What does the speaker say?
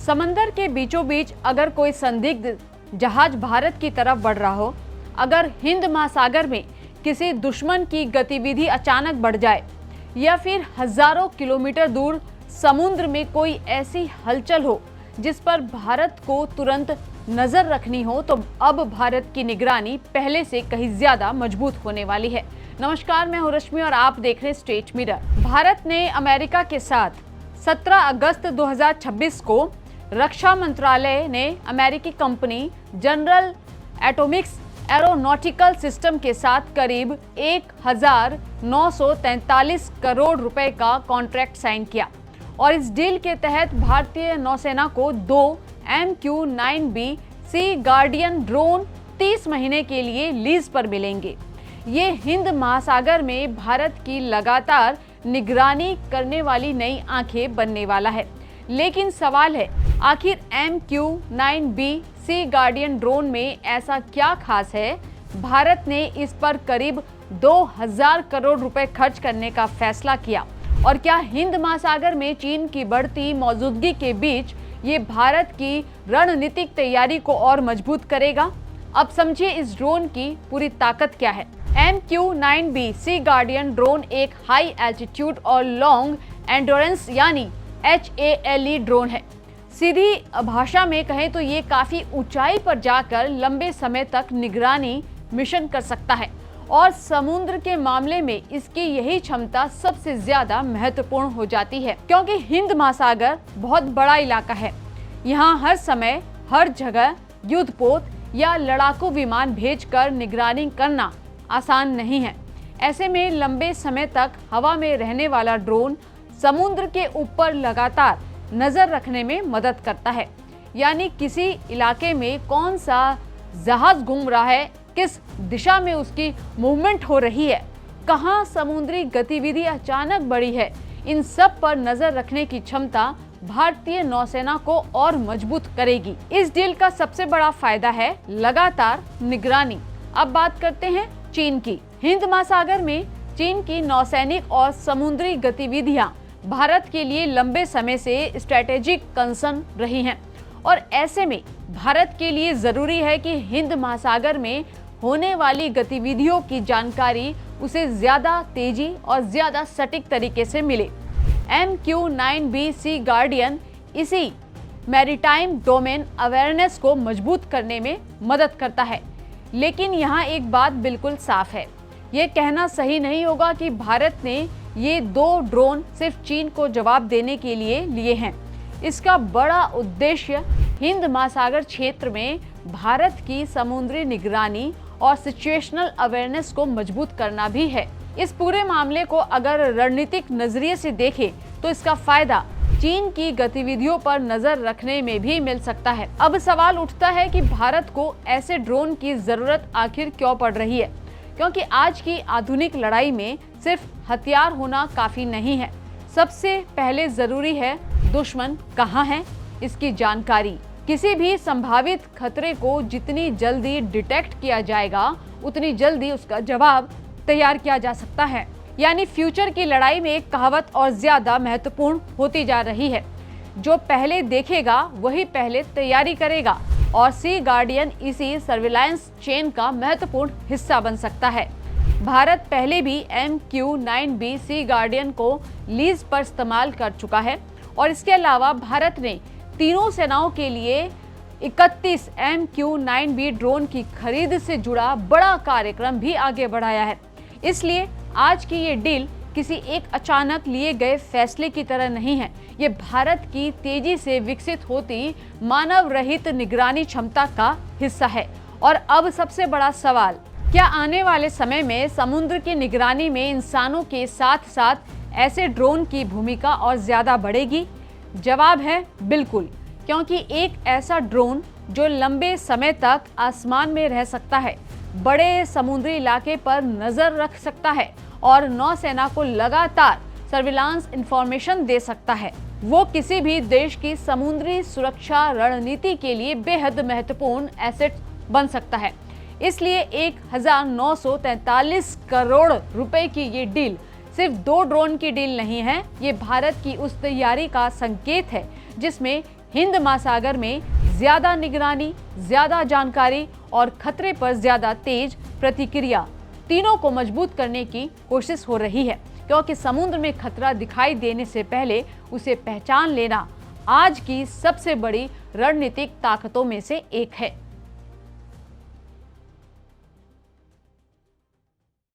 समंदर के बीचों बीच अगर कोई संदिग्ध जहाज भारत की तरफ बढ़ रहा हो, अगर हिंद महासागर में किसी दुश्मन की गतिविधि अचानक बढ़ जाए या फिर हजारों किलोमीटर दूर समुद्र में कोई ऐसी हलचल हो जिस पर भारत को तुरंत नजर रखनी हो, तो अब भारत की निगरानी पहले से कहीं ज्यादा मजबूत होने वाली है। नमस्कार, मैं हूं रश्मि और आप देख रहे हैं स्टेट मिरर। भारत ने अमेरिका के साथ 17 अगस्त 2026 को रक्षा मंत्रालय ने अमेरिकी company general Atomics aeronautical system के साथ करीब 1943 करोड़ रुपए का कॉन्ट्रैक्ट साइन किया और इस डील के तहत भारतीय नौसेना को 2 MQ-9B सी गार्डियन ड्रोन 30 महीने के लिए लीज पर मिलेंगे। ये हिंद महासागर में भारत की लगातार निगरानी करने वाली नई आंखें बनने वाला है। लेकिन सवाल है, आखिर MQ-9B सी गार्डियन ड्रोन में ऐसा क्या खास है? भारत ने इस पर करीब 2000 करोड़ रुपए खर्च करने का फैसला किया और क्या हिंद महासागर में चीन की बढ़ती मौजूदगी के बीच ये भारत की रणनीतिक तैयारी को और मजबूत करेगा? अब समझिए इस ड्रोन की पूरी ताकत क्या है। MQ-9B सी गार्डियन ड्रोन एक हाई एल्टीट्यूड और लॉन्ग एंड्योरेंस यानी HALE ड्रोन है। सीधी भाषा में कहें तो ये काफी ऊंचाई पर जाकर लंबे समय तक निगरानी मिशन कर सकता है और समुद्र के मामले में इसकी यही क्षमता सबसे ज्यादा महत्वपूर्ण हो जाती है, क्योंकि हिंद महासागर बहुत बड़ा इलाका है। यहाँ हर समय हर जगह युद्धपोत या लड़ाकू विमान भेजकर निगरानी करना आसान नहीं है। ऐसे में लंबे समय तक हवा में रहने वाला ड्रोन समुद्र के ऊपर लगातार नजर रखने में मदद करता है, यानी किसी इलाके में कौन सा जहाज घूम रहा है, किस दिशा में उसकी मूवमेंट हो रही है, कहां समुद्री गतिविधि अचानक बढ़ी है, इन सब पर नजर रखने की क्षमता भारतीय नौसेना को और मजबूत करेगी। इस डील का सबसे बड़ा फायदा है लगातार निगरानी। अब बात करते हैं चीन की। हिंद महासागर में चीन की नौसैनिक और समुद्री गतिविधियां भारत के लिए लंबे समय से स्ट्रेटेजिक कंसर्न रही हैं और ऐसे में भारत के लिए जरूरी है कि हिंद महासागर में होने वाली गतिविधियों की जानकारी उसे ज्यादा तेजी और ज्यादा सटीक तरीके से मिले। MQ-9B सी गार्डियन इसी मैरीटाइम डोमेन अवेयरनेस को मजबूत करने में मदद करता है। लेकिन यहाँ एक बात बिल्कुल साफ है, ये कहना सही नहीं होगा कि भारत ने ये 2 ड्रोन सिर्फ चीन को जवाब देने के लिए हैं। इसका बड़ा उद्देश्य हिंद महासागर क्षेत्र में भारत की समुद्री निगरानी और सिचुएशनल अवेयरनेस को मजबूत करना भी है। इस पूरे मामले को अगर रणनीतिक नजरिए से देखें तो इसका फायदा चीन की गतिविधियों पर नजर रखने में भी मिल सकता है। अब सवाल उठता है कि भारत को ऐसे ड्रोन की जरूरत आखिर क्यों पड़ रही है, क्योंकि आज की आधुनिक लड़ाई में सिर्फ हथियार होना काफी नहीं है। सबसे पहले जरूरी है दुश्मन कहाँ है, इसकी जानकारी। किसी भी संभावित खतरे को जितनी जल्दी डिटेक्ट किया जाएगा उतनी जल्दी उसका जवाब तैयार किया जा सकता है। यानी फ्यूचर की लड़ाई में एक कहावत और ज्यादा महत्वपूर्ण होती जा रही है, जो पहले देखेगा वही पहले तैयारी करेगा और सी गार्डियन इसी सर्विलांस चेन का महत्वपूर्ण हिस्सा बन सकता है। भारत पहले भी MQ-9B सी गार्डियन को लीज पर इस्तेमाल कर चुका है और इसके अलावा भारत ने तीनों सेनाओं के लिए 31 MQ-9B ड्रोन की खरीद से जुड़ा बड़ा कार्यक्रम भी आगे बढ़ाया है। इसलिए आज की ये डील किसी एक अचानक लिए गए फैसले की तरह नहीं है, ये भारत की तेजी से विकसित होती मानव रहित निगरानी क्षमता का हिस्सा है। और अब सबसे बड़ा सवाल, क्या आने वाले समय में समुद्र की निगरानी में इंसानों के साथ साथ ऐसे ड्रोन की भूमिका और ज्यादा बढ़ेगी? जवाब है बिल्कुल, क्योंकि एक ऐसा ड्रोन जो लंबे समय तक आसमान में रह सकता है, बड़े समुद्री इलाके पर नजर रख सकता है और नौसेना को लगातार सर्विलांस इंफॉर्मेशन दे सकता है, वो किसी भी देश की समुद्री सुरक्षा रणनीति के लिए बेहद महत्वपूर्ण एसेट बन सकता है। इसलिए 1943 करोड़ रुपए की ये डील सिर्फ 2 ड्रोन की डील नहीं है, ये भारत की उस तैयारी का संकेत है जिसमें हिंद महासागर में ज्यादा निगरानी, ज्यादा जानकारी और खतरे पर ज्यादा तेज प्रतिक्रिया, तीनों को मजबूत करने की कोशिश हो रही है, क्योंकि समुद्र में खतरा दिखाई देने से पहले उसे पहचान लेना आज की सबसे बड़ी रणनीतिक ताकतों में से एक है।